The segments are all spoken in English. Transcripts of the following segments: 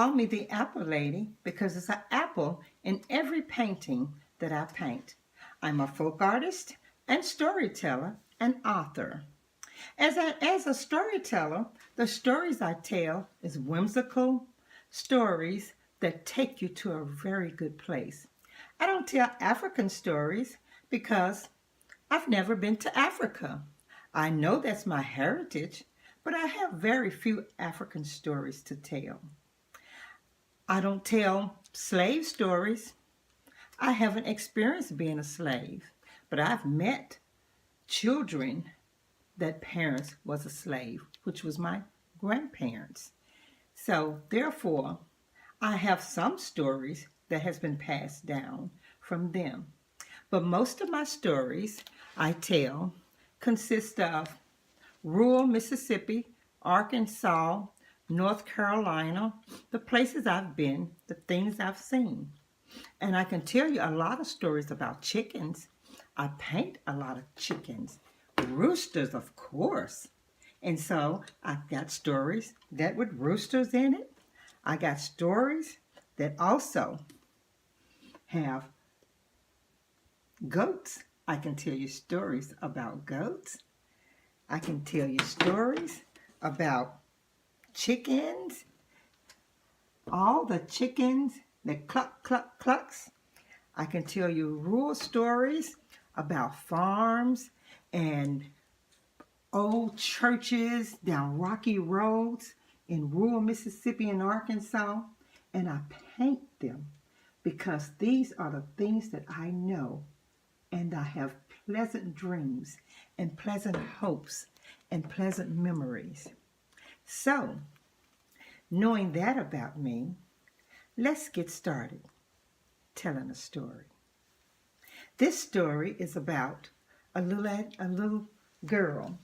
call me the Apple Lady because there's an apple in every painting that I paint. I'm a folk artist and storyteller and author. As a storyteller, the stories I tell is whimsical stories that take you to a very good place. I don't tell African stories because I've never been to Africa. I know that's my heritage, but I have very few African stories to tell. I don't tell slave stories. I haven't experienced being a slave, but I've met children that parents was a slave, which was my grandparents. So therefore, I have some stories that has been passed down from them. But most of my stories I tell consist of rural Mississippi, Arkansas, North Carolina, the places I've been, the things I've seen. And I can tell you a lot of stories about chickens. I paint a lot of chickens. Roosters, of course. And so I've got stories that with roosters in it. I got stories that also have goats. I can tell you stories about goats. I can tell you stories about chickens, all the chickens that cluck, cluck, clucks. I can tell you rural stories about farms and old churches down rocky roads in rural Mississippi and Arkansas. And I paint them because these are the things that I know, and I have pleasant dreams and pleasant hopes and pleasant memories. So, knowing that about me, let's get started telling a story. This story is about a little girl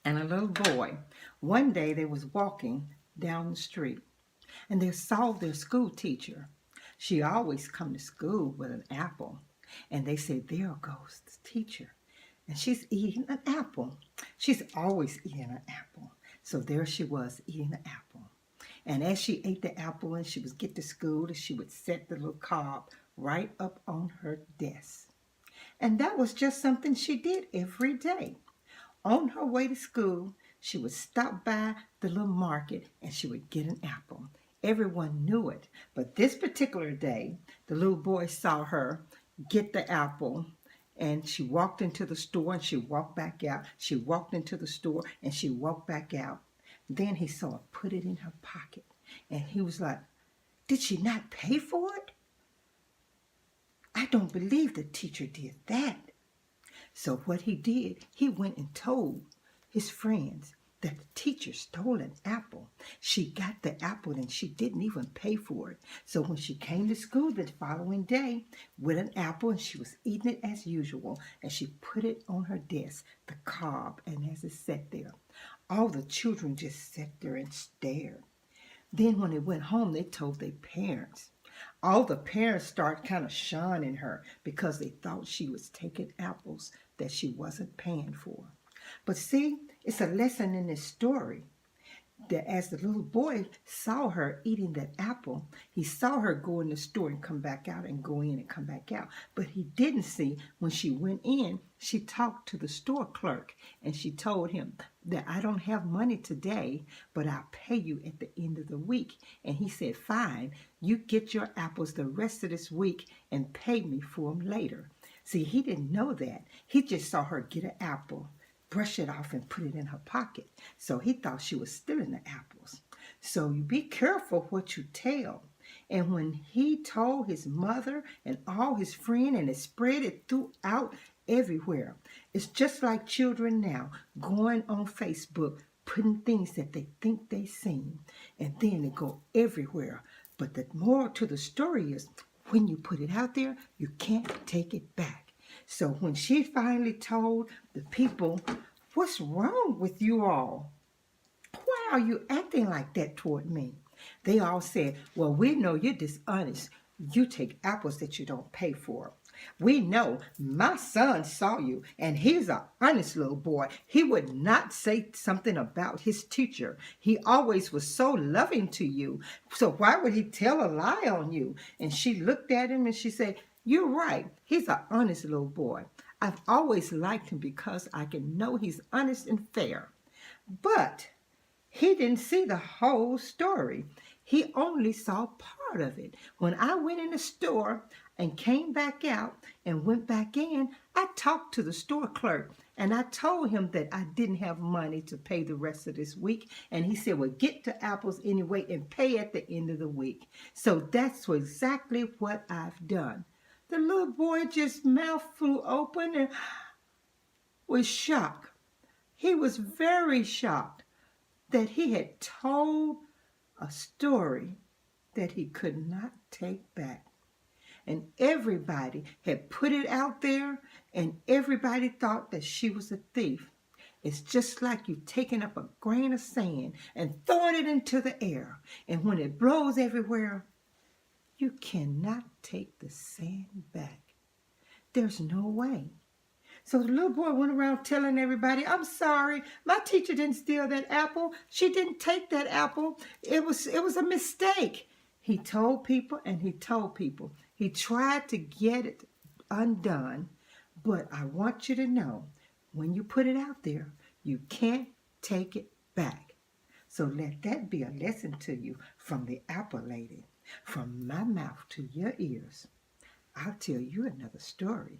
and a little boy. One day they was walking down the street and they saw their school teacher. She always come to school with an apple. And they said, there goes the teacher. And she's eating an apple. She's always eating an apple. So there she was eating the apple. And as she ate the apple and she would get to school, she would set the little cob right up on her desk. And that was just something she did every day. On her way to school, she would stop by the little market and she would get an apple. Everyone knew it. But this particular day, the little boy saw her get the apple, and she walked into the store and she walked back out. She walked into the store and she walked back out. Then he saw her put it in her pocket, and he was like, did she not pay for it? I don't believe the teacher did that. So what he did, he went and told his friends that the teacher stole an apple. She got the apple and she didn't even pay for it. So when she came to school the following day with an apple and she was eating it as usual, and she put it on her desk, the cob, and as it sat there, all the children just sat there and stared. Then when they went home, they told their parents. All the parents started kind of shunning her because they thought she was taking apples that she wasn't paying for. But see, it's a lesson in this story that as the little boy saw her eating that apple, he saw her go in the store and come back out and go in and come back out. But he didn't see when she went in, she talked to the store clerk and she told him that I don't have money today, but I'll pay you at the end of the week. And he said, fine, you get your apples the rest of this week and pay me for them later. See, he didn't know that. He just saw her get an apple, brush it off and put it in her pocket. So he thought she was stealing the apples. So you be careful what you tell. And when he told his mother and all his friends, and it spread it throughout everywhere. It's just like children now going on Facebook, putting things that they think they seen, and then they go everywhere. But the moral to the story is, when you put it out there, you can't take it back. So when she finally told the people, what's wrong with you all? Why are you acting like that toward me? They all said, well, we know you're dishonest. You take apples that you don't pay for. We know my son saw you, and he's an honest little boy. He would not say something about his teacher. He always was so loving to you. So why would he tell a lie on you? And she looked at him and she said, you're right. He's an honest little boy. I've always liked him because I can know he's honest and fair. But he didn't see the whole story. He only saw part of it. When I went in the store and came back out and went back in, I talked to the store clerk and I told him that I didn't have money to pay the rest of this week. And he said, well, get to Apple's anyway and pay at the end of the week. So that's exactly what I've done. The little boy just mouth flew open and was shocked. He was very shocked that he had told a story that he could not take back. And everybody had put it out there, and everybody thought that she was a thief. It's just like you taking up a grain of sand and throwing it into the air. And when it blows everywhere, you cannot take the sand back. There's no way. So the little boy went around telling everybody, I'm sorry, my teacher didn't steal that apple. She didn't take that apple. It was a mistake. He told people and he told people. He tried to get it undone, but I want you to know, when you put it out there, you can't take it back. So let that be a lesson to you from the Apple Lady. From my mouth to your ears, I'll tell you another story.